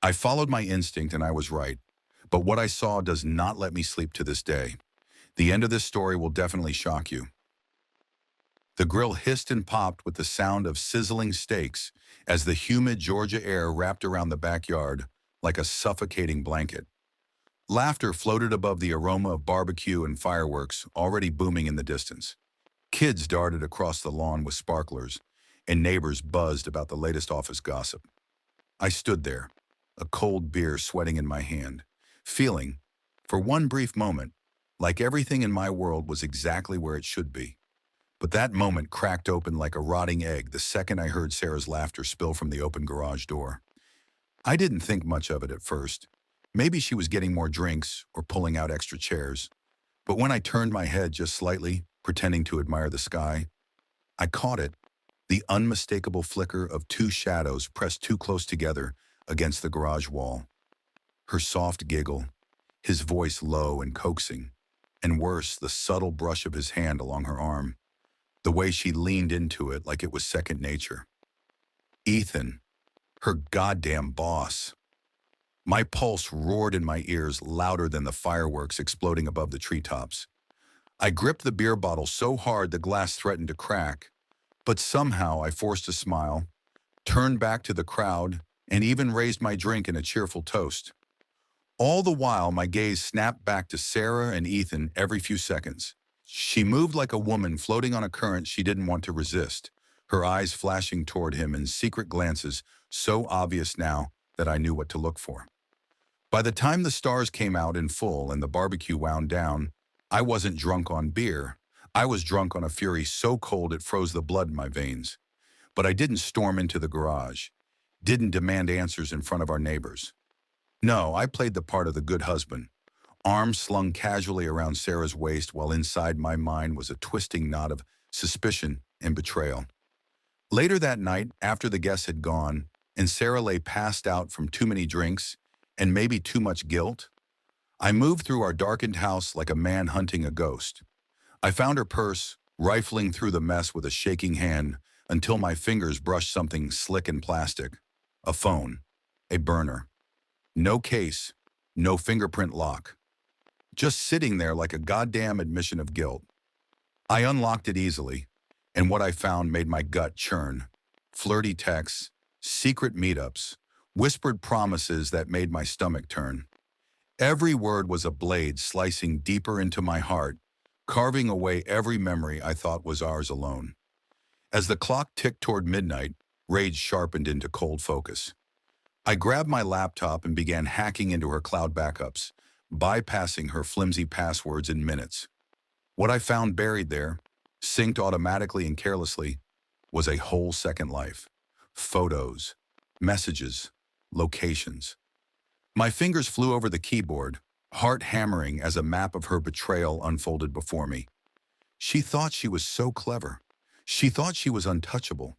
I followed my instinct and I was right. But what I saw does not let me sleep to this day. The end of this story will definitely shock you. The grill hissed and popped with the sound of sizzling steaks as the humid Georgia air wrapped around the backyard like a suffocating blanket. Laughter floated above the aroma of barbecue and fireworks already booming in the distance. Kids darted across the lawn with sparklers, and neighbors buzzed about the latest office gossip. I stood there, a cold beer sweating in my hand, feeling, for one brief moment, like everything in my world was exactly where it should be. But that moment cracked open like a rotting egg the second I heard Sarah's laughter spill from the open garage door. I didn't think much of it at first. Maybe she was getting more drinks or pulling out extra chairs. But when I turned my head just slightly, pretending to admire the sky, I caught it, the unmistakable flicker of two shadows pressed too close together against the garage wall. Her soft giggle, his voice low and coaxing, and worse, the subtle brush of his hand along her arm, the way she leaned into it like it was second nature. Ethan, her goddamn boss. My pulse roared in my ears louder than the fireworks exploding above the treetops. I gripped the beer bottle so hard the glass threatened to crack, but somehow I forced a smile, turned back to the crowd, and even raised my drink in a cheerful toast. All the while, my gaze snapped back to Sarah and Ethan every few seconds. She moved like a woman floating on a current she didn't want to resist, her eyes flashing toward him in secret glances so obvious now that I knew what to look for. By the time the stars came out in full and the barbecue wound down, I wasn't drunk on beer. I was drunk on a fury so cold it froze the blood in my veins. But I didn't storm into the garage, didn't demand answers in front of our neighbors. No, I played the part of the good husband, arms slung casually around Sarah's waist while inside my mind was a twisting knot of suspicion and betrayal. Later that night, after the guests had gone, and Sarah lay passed out from too many drinks and maybe too much guilt, I moved through our darkened house like a man hunting a ghost. I found her purse, rifling through the mess with a shaking hand until my fingers brushed something slick and plastic. A phone. A burner. No case. No fingerprint lock. Just sitting there like a goddamn admission of guilt. I unlocked it easily, and what I found made my gut churn. Flirty texts, secret meetups, whispered promises that made my stomach turn. Every word was a blade slicing deeper into my heart, carving away every memory I thought was ours alone. As the clock ticked toward midnight, rage sharpened into cold focus. I grabbed my laptop and began hacking into her cloud backups, bypassing her flimsy passwords in minutes. What I found buried there, synced automatically and carelessly, was a whole second life. Photos, messages, locations. My fingers flew over the keyboard, heart hammering as a map of her betrayal unfolded before me. She thought she was so clever. She thought she was untouchable.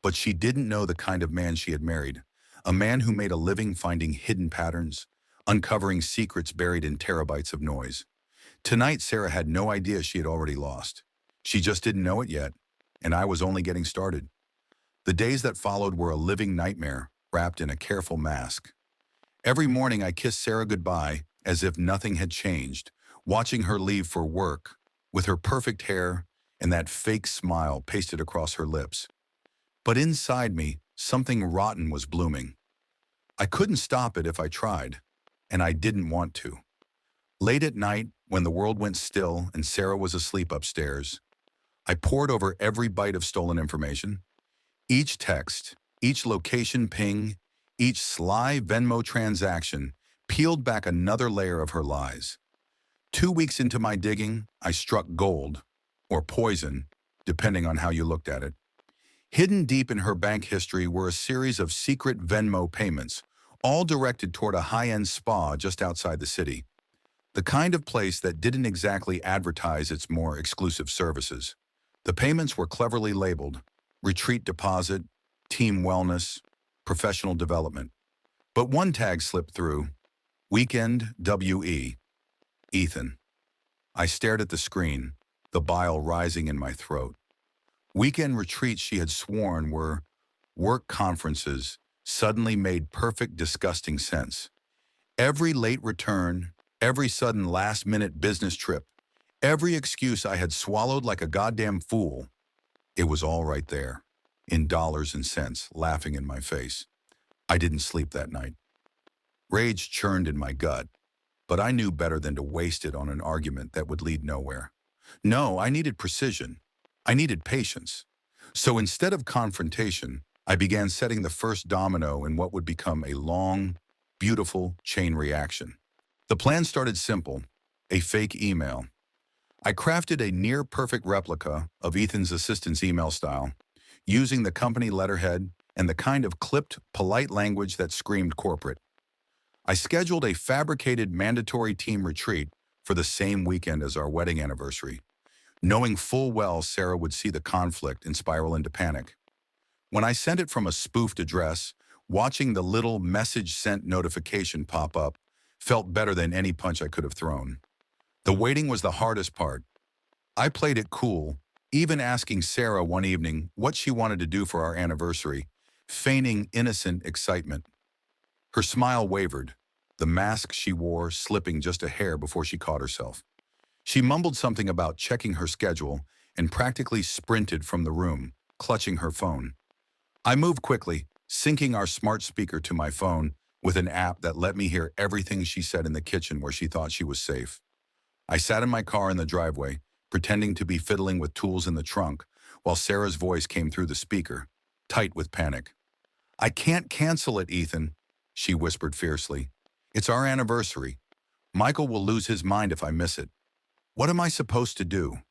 But she didn't know the kind of man she had married. A man who made a living finding hidden patterns, uncovering secrets buried in terabytes of noise. Tonight, Sarah had no idea she had already lost. She just didn't know it yet, and I was only getting started. The days that followed were a living nightmare, wrapped in a careful mask. Every morning I kissed Sarah goodbye as if nothing had changed, watching her leave for work, with her perfect hair and that fake smile pasted across her lips. But inside me, something rotten was blooming. I couldn't stop it if I tried, and I didn't want to. Late at night, when the world went still and Sarah was asleep upstairs, I pored over every byte of stolen information. Each text, each location ping, each sly Venmo transaction peeled back another layer of her lies. 2 weeks into my digging, I struck gold, or poison, depending on how you looked at it. Hidden deep in her bank history were a series of secret Venmo payments, all directed toward a high-end spa just outside the city. The kind of place that didn't exactly advertise its more exclusive services. The payments were cleverly labeled: retreat deposit, team wellness, professional development. But one tag slipped through: weekend WE. Ethan. I stared at the screen, the bile rising in my throat. Weekend retreats she had sworn were work conferences, suddenly made perfect, disgusting sense. Every late return, every sudden last-minute business trip, every excuse I had swallowed like a goddamn fool, it was all right there, in dollars and cents, laughing in my face. I didn't sleep that night. Rage churned in my gut, but I knew better than to waste it on an argument that would lead nowhere. No, I needed precision. I needed patience. So instead of confrontation, I began setting the first domino in what would become a long, beautiful chain reaction. The plan started simple, a fake email. I crafted a near-perfect replica of Ethan's assistant's email style, using the company letterhead and the kind of clipped, polite language that screamed corporate. I scheduled a fabricated mandatory team retreat for the same weekend as our wedding anniversary, knowing full well Sarah would see the conflict and spiral into panic. When I sent it from a spoofed address, watching the little message sent notification pop up felt better than any punch I could have thrown. The waiting was the hardest part. I played it cool, even asking Sarah one evening what she wanted to do for our anniversary, feigning innocent excitement. Her smile wavered, the mask she wore slipping just a hair before she caught herself. She mumbled something about checking her schedule and practically sprinted from the room, clutching her phone. I moved quickly, syncing our smart speaker to my phone with an app that let me hear everything she said in the kitchen where she thought she was safe. I sat in my car in the driveway, pretending to be fiddling with tools in the trunk, while Sarah's voice came through the speaker, tight with panic. "I can't cancel it, Ethan," she whispered fiercely. "It's our anniversary. Michael will lose his mind if I miss it. What am I supposed to do?"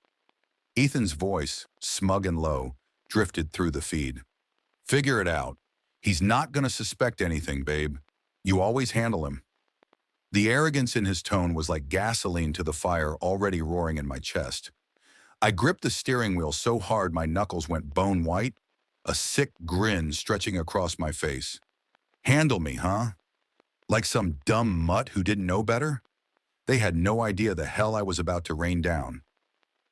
Ethan's voice, smug and low, drifted through the feed. "Figure it out. He's not going to suspect anything, babe. You always handle him." The arrogance in his tone was like gasoline to the fire already roaring in my chest. I gripped the steering wheel so hard my knuckles went bone white, a sick grin stretching across my face. Handle me, huh? Like some dumb mutt who didn't know better? They had no idea the hell I was about to rain down.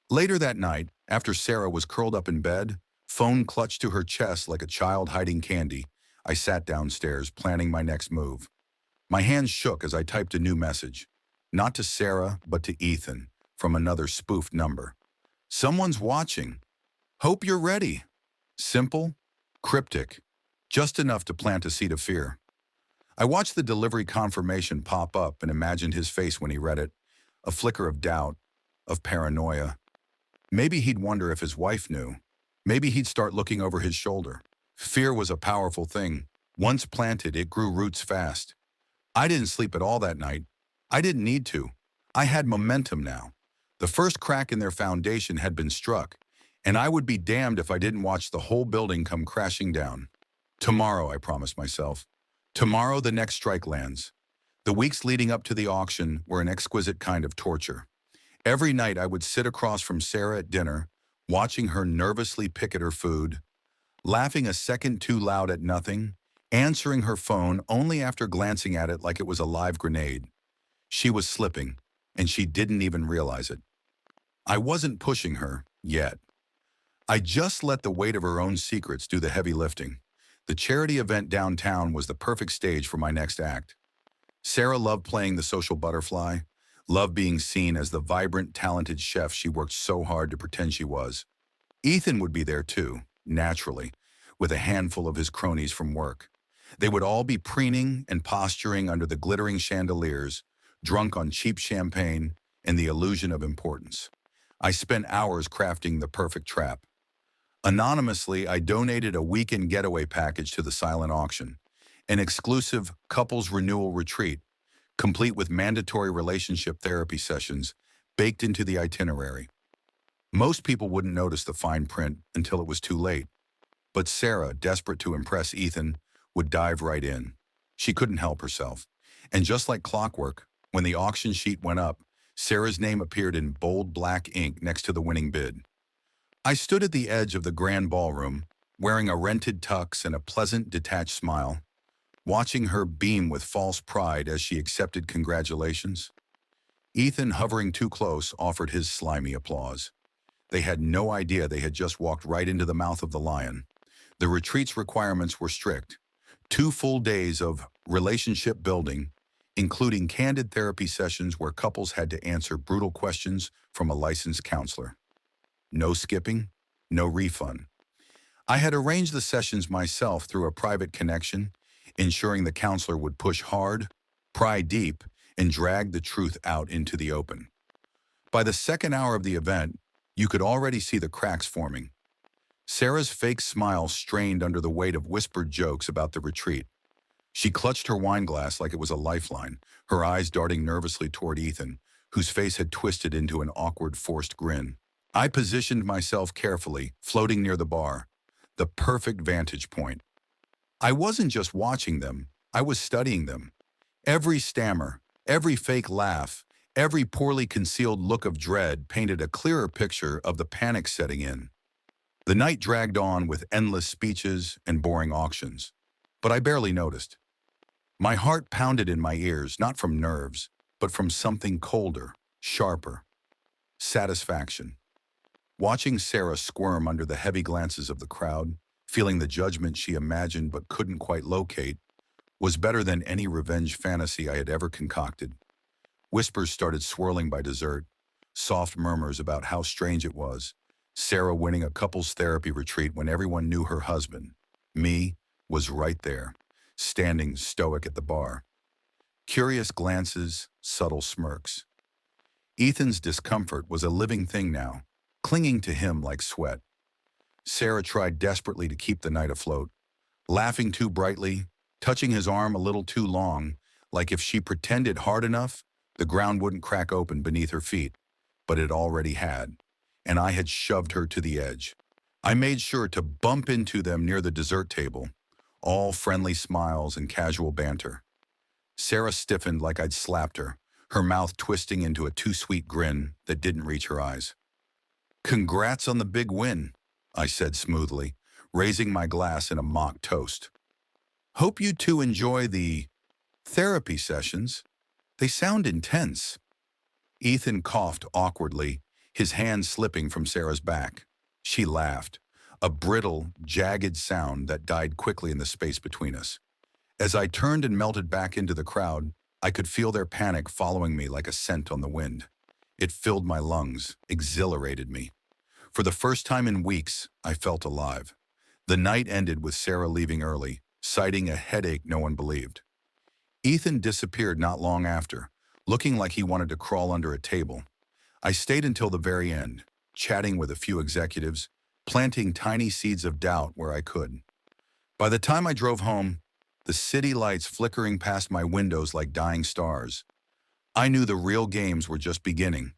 Later that night, after Sarah was curled up in bed, phone clutched to her chest like a child hiding candy, I sat downstairs, planning my next move. My hands shook as I typed a new message. Not to Sarah, but to Ethan, from another spoofed number. "Someone's watching. Hope you're ready." Simple, cryptic, just enough to plant a seed of fear. I watched the delivery confirmation pop up and imagined his face when he read it, a flicker of doubt, of paranoia. Maybe he'd wonder if his wife knew. Maybe he'd start looking over his shoulder. Fear was a powerful thing. Once planted, it grew roots fast. I didn't sleep at all that night. I didn't need to. I had momentum now. The first crack in their foundation had been struck, and I would be damned if I didn't watch the whole building come crashing down. Tomorrow, I promised myself. Tomorrow the next strike lands. The weeks leading up to the auction were an exquisite kind of torture. Every night I would sit across from Sarah at dinner, watching her nervously pick at her food, laughing a second too loud at nothing, answering her phone only after glancing at it like it was a live grenade. She was slipping, and she didn't even realize it. I wasn't pushing her, yet. I just let the weight of her own secrets do the heavy lifting. The charity event downtown was the perfect stage for my next act. Sarah loved playing the social butterfly, loved being seen as the vibrant, talented chef she worked so hard to pretend she was. Ethan would be there too, naturally, with a handful of his cronies from work. They would all be preening and posturing under the glittering chandeliers, drunk on cheap champagne and the illusion of importance. I spent hours crafting the perfect trap. Anonymously, I donated a weekend getaway package to the silent auction, an exclusive couples renewal retreat, complete with mandatory relationship therapy sessions baked into the itinerary. Most people wouldn't notice the fine print until it was too late. But Sarah, desperate to impress Ethan, would dive right in. She couldn't help herself. And just like clockwork, when the auction sheet went up, Sarah's name appeared in bold black ink next to the winning bid. I stood at the edge of the grand ballroom, wearing a rented tux and a pleasant, detached smile, watching her beam with false pride as she accepted congratulations. Ethan, hovering too close, offered his slimy applause. They had no idea they had just walked right into the mouth of the lion. The retreat's requirements were strict. 2 full days of relationship building, including candid therapy sessions where couples had to answer brutal questions from a licensed counselor. No skipping, no refund. I had arranged the sessions myself through a private connection, ensuring the counselor would push hard, pry deep, and drag the truth out into the open. By the second hour of the event, you could already see the cracks forming. Sarah's fake smile strained under the weight of whispered jokes about the retreat. She clutched her wine glass like it was a lifeline, her eyes darting nervously toward Ethan, whose face had twisted into an awkward, forced grin. I positioned myself carefully, floating near the bar, the perfect vantage point. I wasn't just watching them, I was studying them. Every stammer, every fake laugh, every poorly concealed look of dread painted a clearer picture of the panic setting in. The night dragged on with endless speeches and boring auctions, but I barely noticed. My heart pounded in my ears, not from nerves, but from something colder, sharper. Satisfaction. Watching Sarah squirm under the heavy glances of the crowd, feeling the judgment she imagined but couldn't quite locate, was better than any revenge fantasy I had ever concocted. Whispers started swirling by dessert, soft murmurs about how strange it was, Sarah winning a couples therapy retreat when everyone knew her husband, me, was right there, standing stoic at the bar. Curious glances, subtle smirks. Ethan's discomfort was a living thing now, clinging to him like sweat. Sarah tried desperately to keep the night afloat, laughing too brightly, touching his arm a little too long, like if she pretended hard enough, the ground wouldn't crack open beneath her feet, but it already had, and I had shoved her to the edge. I made sure to bump into them near the dessert table, all friendly smiles and casual banter. Sarah stiffened like I'd slapped her mouth twisting into a too-sweet grin that didn't reach her eyes. "Congrats on the big win," I said smoothly, raising my glass in a mock toast. "Hope you two enjoy the therapy sessions. They sound intense." Ethan coughed awkwardly, his hand slipping from Sarah's back. She laughed, a brittle, jagged sound that died quickly in the space between us. As I turned and melted back into the crowd, I could feel their panic following me like a scent on the wind. It filled my lungs, exhilarated me. For the first time in weeks, I felt alive. The night ended with Sarah leaving early, citing a headache no one believed. Ethan disappeared not long after, looking like he wanted to crawl under a table. I stayed until the very end, chatting with a few executives, planting tiny seeds of doubt where I could. By the time I drove home, the city lights flickering past my windows like dying stars, I knew the real games were just beginning.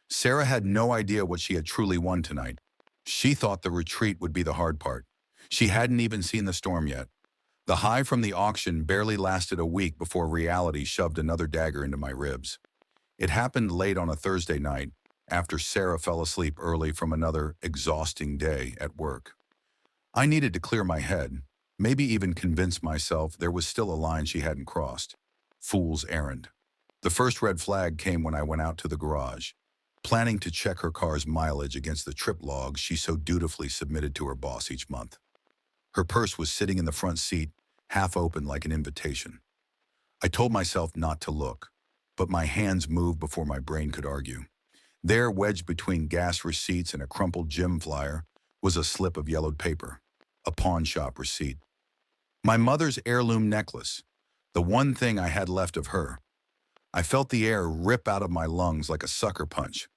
Sarah had no idea what she had truly won tonight. She thought the retreat would be the hard part. She hadn't even seen the storm yet. The high from the auction barely lasted a week before reality shoved another dagger into my ribs. It happened late on a Thursday night, after Sarah fell asleep early from another exhausting day at work. I needed to clear my head, maybe even convince myself there was still a line she hadn't crossed. Fool's errand. The first red flag came when I went out to the garage, planning to check her car's mileage against the trip logs she so dutifully submitted to her boss each month. Her purse was sitting in the front seat, half open like an invitation. I told myself not to look, but my hands moved before my brain could argue. There, wedged between gas receipts and a crumpled gym flyer, was a slip of yellowed paper, a pawn shop receipt. My mother's heirloom necklace, the one thing I had left of her. I felt the air rip out of my lungs like a sucker punch.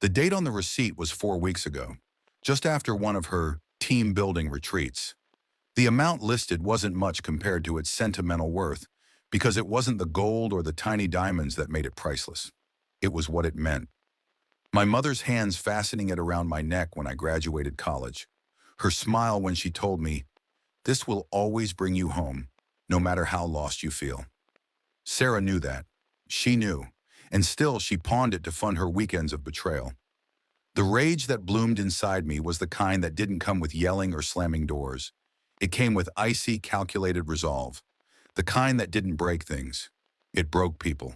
The date on the receipt was 4 weeks ago, just after one of her team-building retreats. The amount listed wasn't much compared to its sentimental worth, because it wasn't the gold or the tiny diamonds that made it priceless. It was what it meant. My mother's hands fastening it around my neck when I graduated college. Her smile when she told me, "This will always bring you home, no matter how lost you feel." Sarah knew that. She knew, and still she pawned it to fund her weekends of betrayal. The rage that bloomed inside me was the kind that didn't come with yelling or slamming doors. It came with icy, calculated resolve. The kind that didn't break things. It broke people.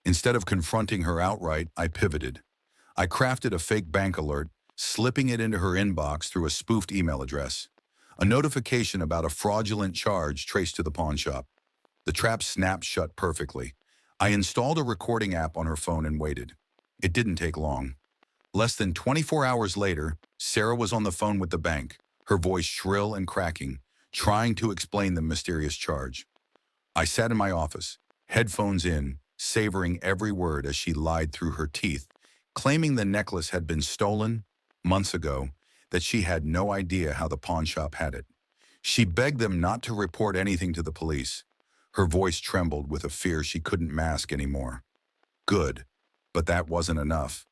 Instead of confronting her outright, I pivoted. I crafted a fake bank alert, slipping it into her inbox through a spoofed email address. A notification about a fraudulent charge traced to the pawn shop. The trap snapped shut perfectly. I installed a recording app on her phone and waited. It didn't take long. Less than 24 hours later, Sarah was on the phone with the bank, her voice shrill and cracking, trying to explain the mysterious charge. I sat in my office, headphones in, savoring every word as she lied through her teeth, claiming the necklace had been stolen months ago, that she had no idea how the pawn shop had it. She begged them not to report anything to the police. Her voice trembled with a fear she couldn't mask anymore. Good, but that wasn't enough.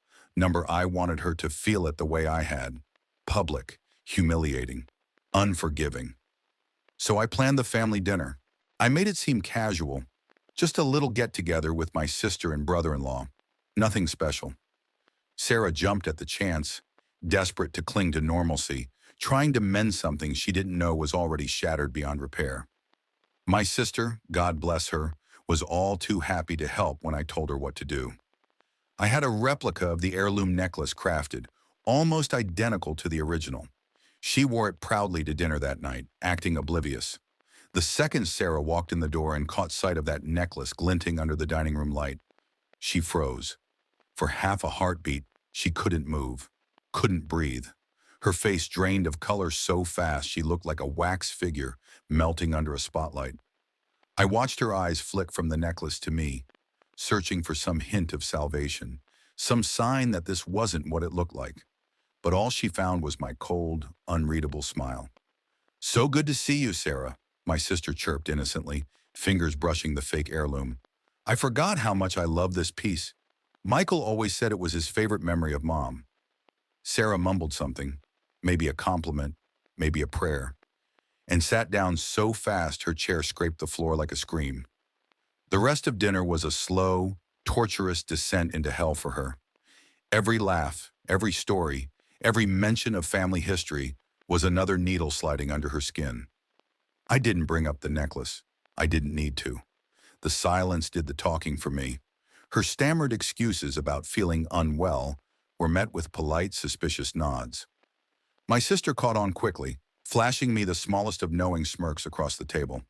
I wanted her to feel it the way I had. Public, humiliating, unforgiving. So I planned the family dinner. I made it seem casual, just a little get-together with my sister and brother-in-law. Nothing special. Sarah jumped at the chance, desperate to cling to normalcy, trying to mend something she didn't know was already shattered beyond repair. My sister, God bless her, was all too happy to help when I told her what to do. I had a replica of the heirloom necklace crafted, almost identical to the original. She wore it proudly to dinner that night, acting oblivious. The second Sarah walked in the door and caught sight of that necklace glinting under the dining room light, she froze. For half a heartbeat, she couldn't move, couldn't breathe. Her face drained of color so fast she looked like a wax figure melting under a spotlight. I watched her eyes flick from the necklace to me, searching for some hint of salvation, some sign that this wasn't what it looked like. But all she found was my cold, unreadable smile. "So good to see you, Sarah," my sister chirped innocently, fingers brushing the fake heirloom. "I forgot how much I love this piece. Michael always said it was his favorite memory of Mom." Sarah mumbled something, maybe a compliment, maybe a prayer, and sat down so fast her chair scraped the floor like a scream. The rest of dinner was a slow, torturous descent into hell for her. Every laugh, every story, every mention of family history was another needle sliding under her skin. I didn't bring up the necklace. I didn't need to. The silence did the talking for me. Her stammered excuses about feeling unwell were met with polite, suspicious nods. My sister caught on quickly, flashing me the smallest of knowing smirks across the table.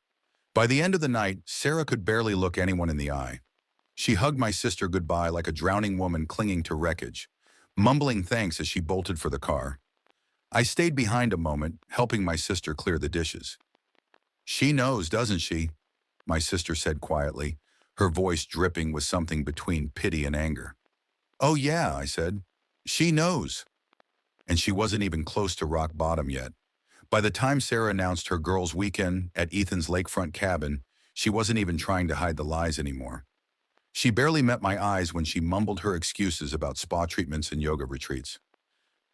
By the end of the night, Sarah could barely look anyone in the eye. She hugged my sister goodbye like a drowning woman clinging to wreckage, mumbling thanks as she bolted for the car. I stayed behind a moment, helping my sister clear the dishes. "She knows, doesn't she?" my sister said quietly, her voice dripping with something between pity and anger. "Oh yeah," I said. "She knows." And she wasn't even close to rock bottom yet. By the time Sarah announced her girls' weekend at Ethan's lakefront cabin, she wasn't even trying to hide the lies anymore. She barely met my eyes when she mumbled her excuses about spa treatments and yoga retreats.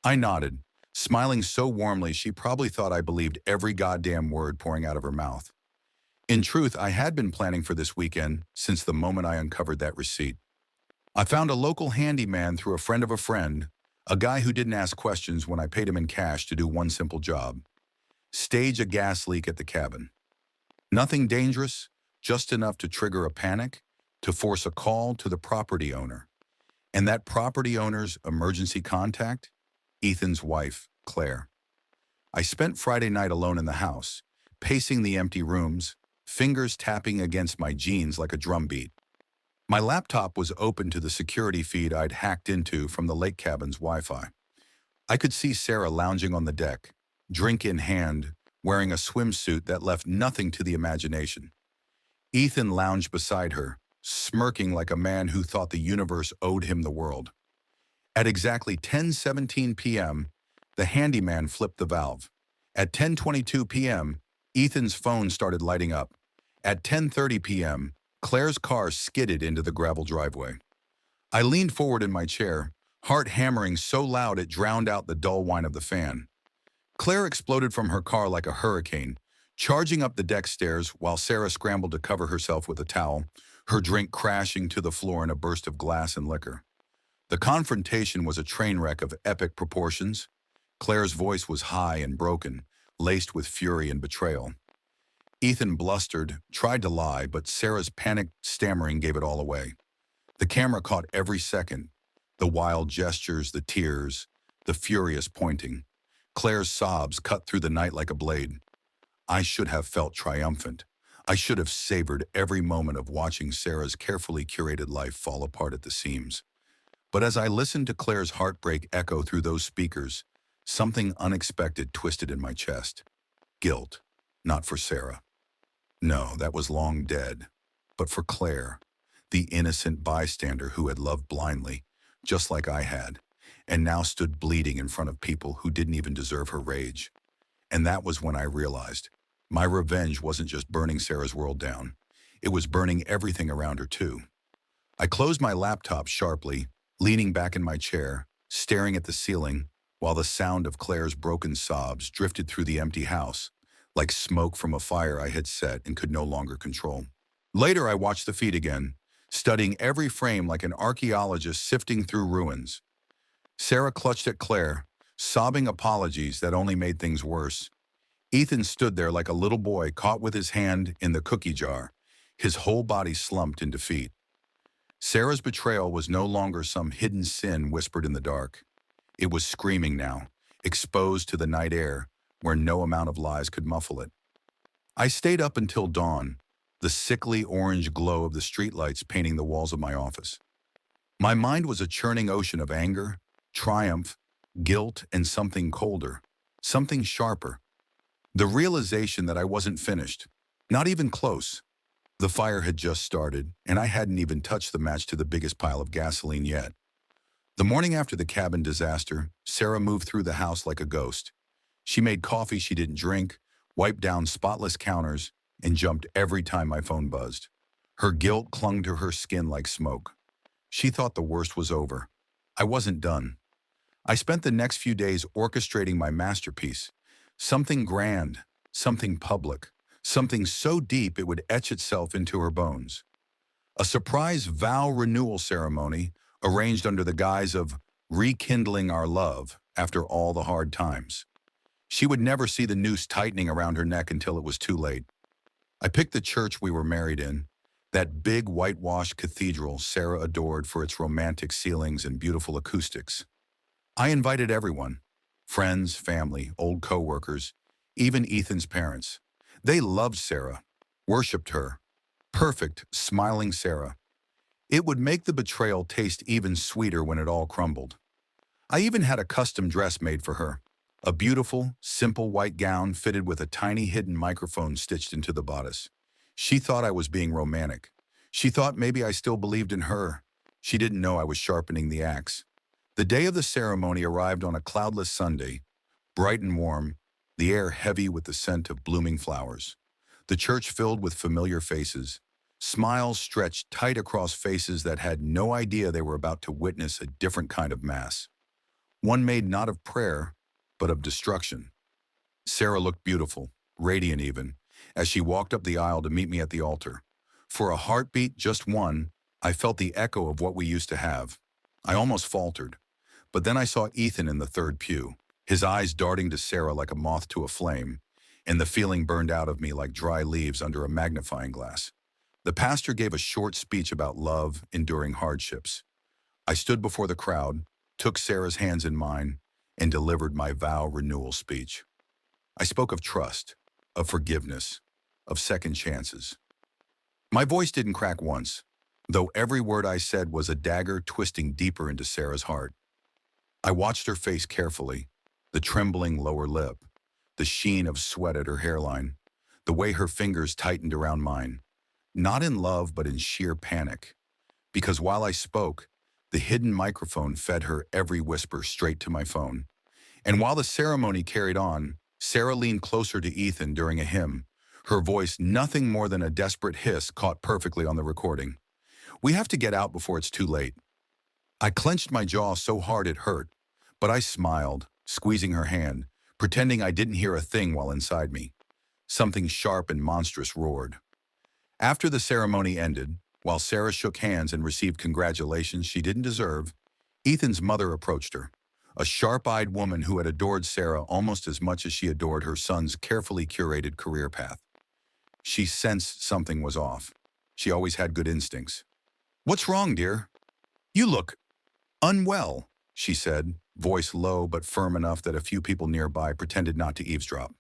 I nodded, smiling so warmly she probably thought I believed every goddamn word pouring out of her mouth. In truth, I had been planning for this weekend since the moment I uncovered that receipt. I found a local handyman through a friend of a friend, a guy who didn't ask questions when I paid him in cash to do one simple job: stage a gas leak at the cabin. Nothing dangerous, just enough to trigger a panic, to force a call to the property owner. And that property owner's emergency contact? Ethan's wife, Claire. I spent Friday night alone in the house, pacing the empty rooms, fingers tapping against my jeans like a drumbeat. My laptop was open to the security feed I'd hacked into from the lake cabin's Wi-Fi. I could see Sarah lounging on the deck, drink in hand, wearing a swimsuit that left nothing to the imagination. Ethan lounged beside her, smirking like a man who thought the universe owed him the world. At exactly 10:17 p.m., the handyman flipped the valve. At 10:22 p.m., Ethan's phone started lighting up. At 10:30 p.m., Claire's car skidded into the gravel driveway. I leaned forward in my chair, heart hammering so loud it drowned out the dull whine of the fan. Claire exploded from her car like a hurricane, charging up the deck stairs while Sarah scrambled to cover herself with a towel, her drink crashing to the floor in a burst of glass and liquor. The confrontation was a train wreck of epic proportions. Claire's voice was high and broken, laced with fury and betrayal. Ethan blustered, tried to lie, but Sarah's panicked stammering gave it all away. The camera caught every second, the wild gestures, the tears, the furious pointing. Claire's sobs cut through the night like a blade. I should have felt triumphant. I should have savored every moment of watching Sarah's carefully curated life fall apart at the seams. But as I listened to Claire's heartbreak echo through those speakers, something unexpected twisted in my chest. Guilt. Not for Sarah. No, that was long dead. But for Claire, the innocent bystander who had loved blindly, just like I had, and now stood bleeding in front of people who didn't even deserve her rage. And that was when I realized my revenge wasn't just burning Sarah's world down. It was burning everything around her too. I closed my laptop sharply, leaning back in my chair, staring at the ceiling, while the sound of Claire's broken sobs drifted through the empty house, like smoke from a fire I had set and could no longer control. Later, I watched the feed again, studying every frame like an archaeologist sifting through ruins. Sarah clutched at Claire, sobbing apologies that only made things worse. Ethan stood there like a little boy caught with his hand in the cookie jar, his whole body slumped in defeat. Sarah's betrayal was no longer some hidden sin whispered in the dark. It was screaming now, exposed to the night air, where no amount of lies could muffle it. I stayed up until dawn, the sickly orange glow of the streetlights painting the walls of my office. My mind was a churning ocean of anger, triumph, guilt, and something colder, something sharper. The realization that I wasn't finished, not even close. The fire had just started, and I hadn't even touched the match to the biggest pile of gasoline yet. The morning after the cabin disaster, Sarah moved through the house like a ghost. She made coffee she didn't drink, wiped down spotless counters, and jumped every time my phone buzzed. Her guilt clung to her skin like smoke. She thought the worst was over. I wasn't done. I spent the next few days orchestrating my masterpiece, something grand, something public, something so deep it would etch itself into her bones. A surprise vow renewal ceremony arranged under the guise of rekindling our love after all the hard times. She would never see the noose tightening around her neck until it was too late. I picked the church we were married in, that big whitewashed cathedral Sarah adored for its romantic ceilings and beautiful acoustics. I invited everyone, friends, family, old co-workers, even Ethan's parents. They loved Sarah, worshipped her. Perfect, smiling Sarah. It would make the betrayal taste even sweeter when it all crumbled. I even had a custom dress made for her. A beautiful, simple white gown fitted with a tiny hidden microphone stitched into the bodice. She thought I was being romantic. She thought maybe I still believed in her. She didn't know I was sharpening the axe. The day of the ceremony arrived on a cloudless Sunday, bright and warm, the air heavy with the scent of blooming flowers. The church filled with familiar faces, smiles stretched tight across faces that had no idea they were about to witness a different kind of mass. One made not of prayer, but of destruction. Sarah looked beautiful, radiant even, as she walked up the aisle to meet me at the altar. For a heartbeat, just one, I felt the echo of what we used to have. I almost faltered, but then I saw Ethan in the third pew, his eyes darting to Sarah like a moth to a flame, and the feeling burned out of me like dry leaves under a magnifying glass. The pastor gave a short speech about love enduring hardships. I stood before the crowd, took Sarah's hands in mine, and delivered my vow renewal speech. I spoke of trust, of forgiveness, of second chances. My voice didn't crack once, though every word I said was a dagger twisting deeper into Sarah's heart. I watched her face carefully, the trembling lower lip, the sheen of sweat at her hairline, the way her fingers tightened around mine, not in love but in sheer panic. Because while I spoke, the hidden microphone fed her every whisper straight to my phone. And while the ceremony carried on, Sarah leaned closer to Ethan during a hymn, her voice nothing more than a desperate hiss caught perfectly on the recording. We have to get out before it's too late. I clenched my jaw so hard it hurt, but I smiled, squeezing her hand, pretending I didn't hear a thing while inside me. Something sharp and monstrous roared. After the ceremony ended, while Sarah shook hands and received congratulations she didn't deserve, Ethan's mother approached her, a sharp-eyed woman who had adored Sarah almost as much as she adored her son's carefully curated career path. She sensed something was off. She always had good instincts. "What's wrong, dear? You look unwell," she said, voice low but firm enough that a few people nearby pretended not to eavesdrop.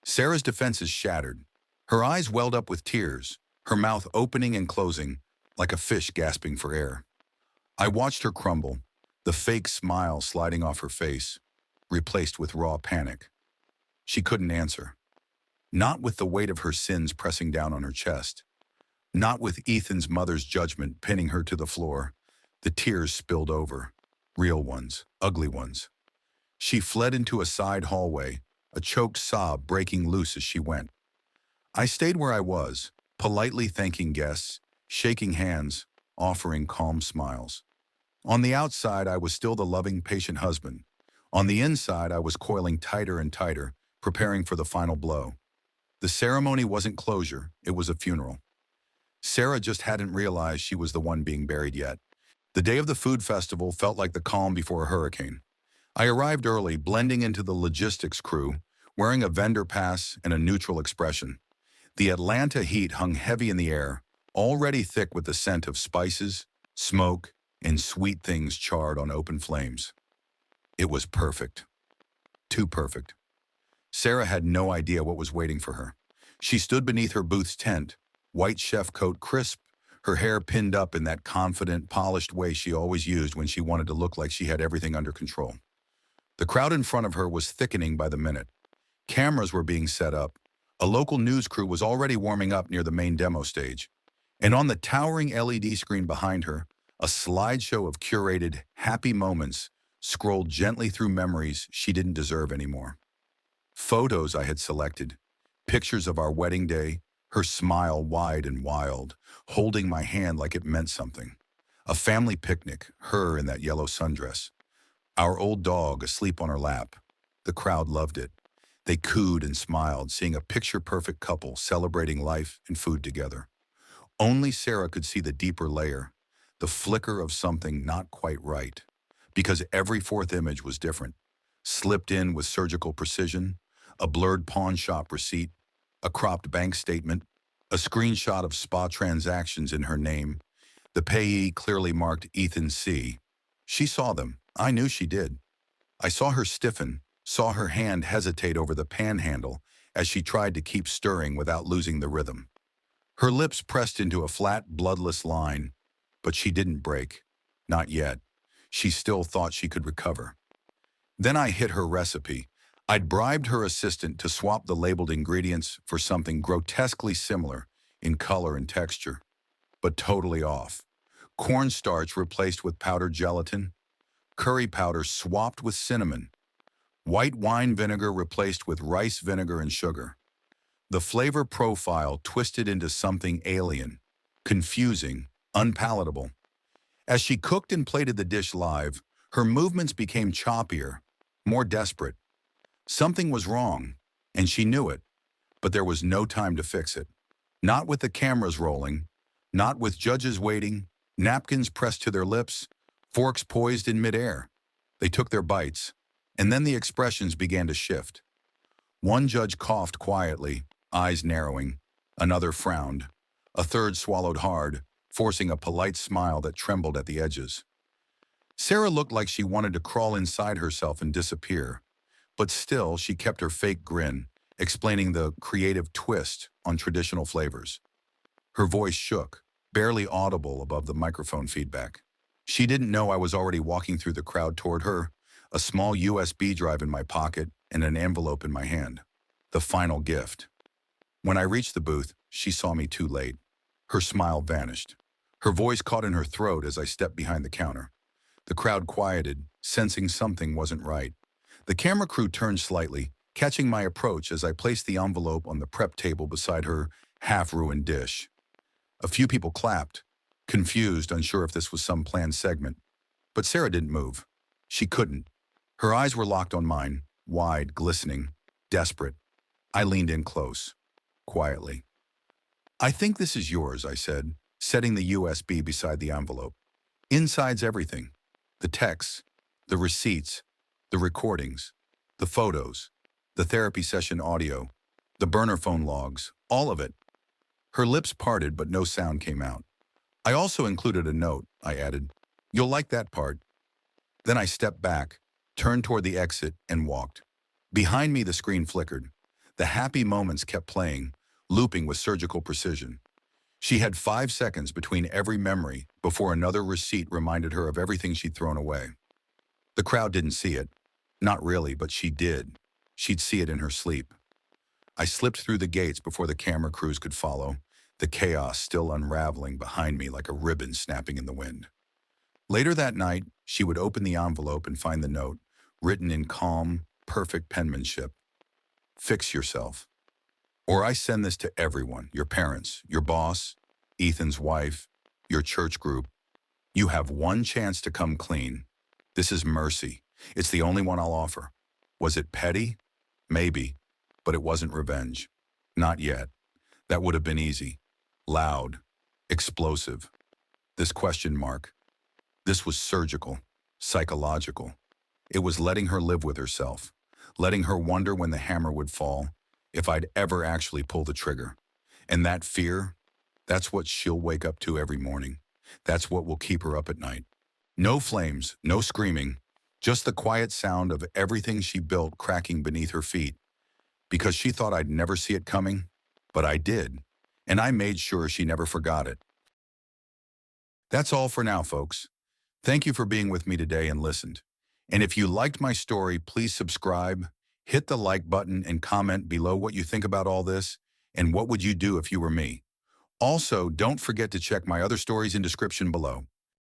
Sarah's defenses shattered. Her eyes welled up with tears, her mouth opening and closing like a fish gasping for air. I watched her crumble, the fake smile sliding off her face, replaced with raw panic. She couldn't answer. Not with the weight of her sins pressing down on her chest. Not with Ethan's mother's judgment pinning her to the floor. The tears spilled over. Real ones, ugly ones. She fled into a side hallway, a choked sob breaking loose as she went. I stayed where I was, politely thanking guests, shaking hands, offering calm smiles. On the outside, I was still the loving, patient husband. On the inside, I was coiling tighter and tighter, preparing for the final blow. The ceremony wasn't closure, it was a funeral. Sarah just hadn't realized she was the one being buried yet. The day of the food festival felt like the calm before a hurricane. I arrived early, blending into the logistics crew, wearing a vendor pass and a neutral expression. The Atlanta heat hung heavy in the air, already thick with the scent of spices, smoke, and sweet things charred on open flames. It was perfect. Too perfect. Sarah had no idea what was waiting for her. She stood beneath her booth's tent, white chef coat crisp, her hair pinned up in that confident, polished way she always used when she wanted to look like she had everything under control. The crowd in front of her was thickening by the minute. Cameras were being set up. A local news crew was already warming up near the main demo stage. And on the towering LED screen behind her, a slideshow of curated, happy moments scrolled gently through memories she didn't deserve anymore. Photos I had selected, pictures of our wedding day, her smile wide and wild, holding my hand like it meant something. A family picnic, her in that yellow sundress. Our old dog asleep on her lap. The crowd loved it. They cooed and smiled, seeing a picture-perfect couple celebrating life and food together. Only Sarah could see the deeper layer, the flicker of something not quite right, because every fourth image was different, slipped in with surgical precision, a blurred pawn shop receipt, a cropped bank statement, a screenshot of spa transactions in her name. The payee clearly marked Ethan C. She saw them. I knew she did. I saw her stiffen, saw her hand hesitate over the panhandle as she tried to keep stirring without losing the rhythm. Her lips pressed into a flat, bloodless line, but she didn't break. Not yet. She still thought she could recover. Then I hit her recipe. I'd bribed her assistant to swap the labeled ingredients for something grotesquely similar in color and texture, but totally off. Cornstarch replaced with powdered gelatin, curry powder swapped with cinnamon, white wine vinegar replaced with rice vinegar and sugar. The flavor profile twisted into something alien, confusing, unpalatable. As she cooked and plated the dish live, her movements became choppier, more desperate. Something was wrong, and she knew it, but there was no time to fix it. Not with the cameras rolling, not with judges waiting, napkins pressed to their lips, forks poised in midair. They took their bites, and then the expressions began to shift. One judge coughed quietly, eyes narrowing. Another frowned. A third swallowed hard, forcing a polite smile that trembled at the edges. Sarah looked like she wanted to crawl inside herself and disappear, but still she kept her fake grin, explaining the creative twist on traditional flavors. Her voice shook, barely audible above the microphone feedback. She didn't know I was already walking through the crowd toward her, a small USB drive in my pocket and an envelope in my hand. The final gift. When I reached the booth, she saw me too late. Her smile vanished. Her voice caught in her throat as I stepped behind the counter. The crowd quieted, sensing something wasn't right. The camera crew turned slightly, catching my approach as I placed the envelope on the prep table beside her half-ruined dish. A few people clapped, confused, unsure if this was some planned segment. But Sarah didn't move. She couldn't. Her eyes were locked on mine, wide, glistening, desperate. I leaned in close, quietly. "I think this is yours," I said, setting the USB beside the envelope. "Inside's everything. The texts, the receipts, the recordings, the photos, the therapy session audio, the burner phone logs, all of it." Her lips parted, but no sound came out. "I also included a note," I added. "You'll like that part." Then I stepped back, turned toward the exit, and walked. Behind me, the screen flickered. The happy moments kept playing, looping with surgical precision. She had 5 seconds between every memory before another receipt reminded her of everything she'd thrown away. The crowd didn't see it. Not really, but she did. She'd see it in her sleep. I slipped through the gates before the camera crews could follow, the chaos still unraveling behind me like a ribbon snapping in the wind. Later that night, she would open the envelope and find the note, written in calm, perfect penmanship. Fix yourself. Or I send this to everyone, your parents, your boss, Ethan's wife, your church group. You have one chance to come clean. This is mercy. It's the only one I'll offer. Was it petty? Maybe, but it wasn't revenge. Not yet. That would have been easy. Loud. Explosive. This question mark. This was surgical. Psychological. It was letting her live with herself. Letting her wonder when the hammer would fall, if I'd ever actually pull the trigger. And that fear, that's what she'll wake up to every morning. That's what will keep her up at night. No flames, no screaming, just the quiet sound of everything she built cracking beneath her feet. Because she thought I'd never see it coming, but I did. And I made sure she never forgot it. That's all for now, folks. Thank you for being with me today and listened. And if you liked my story, please subscribe, hit the like button, and comment below what you think about all this and what would you do if you were me. Also, don't forget to check my other stories in description below.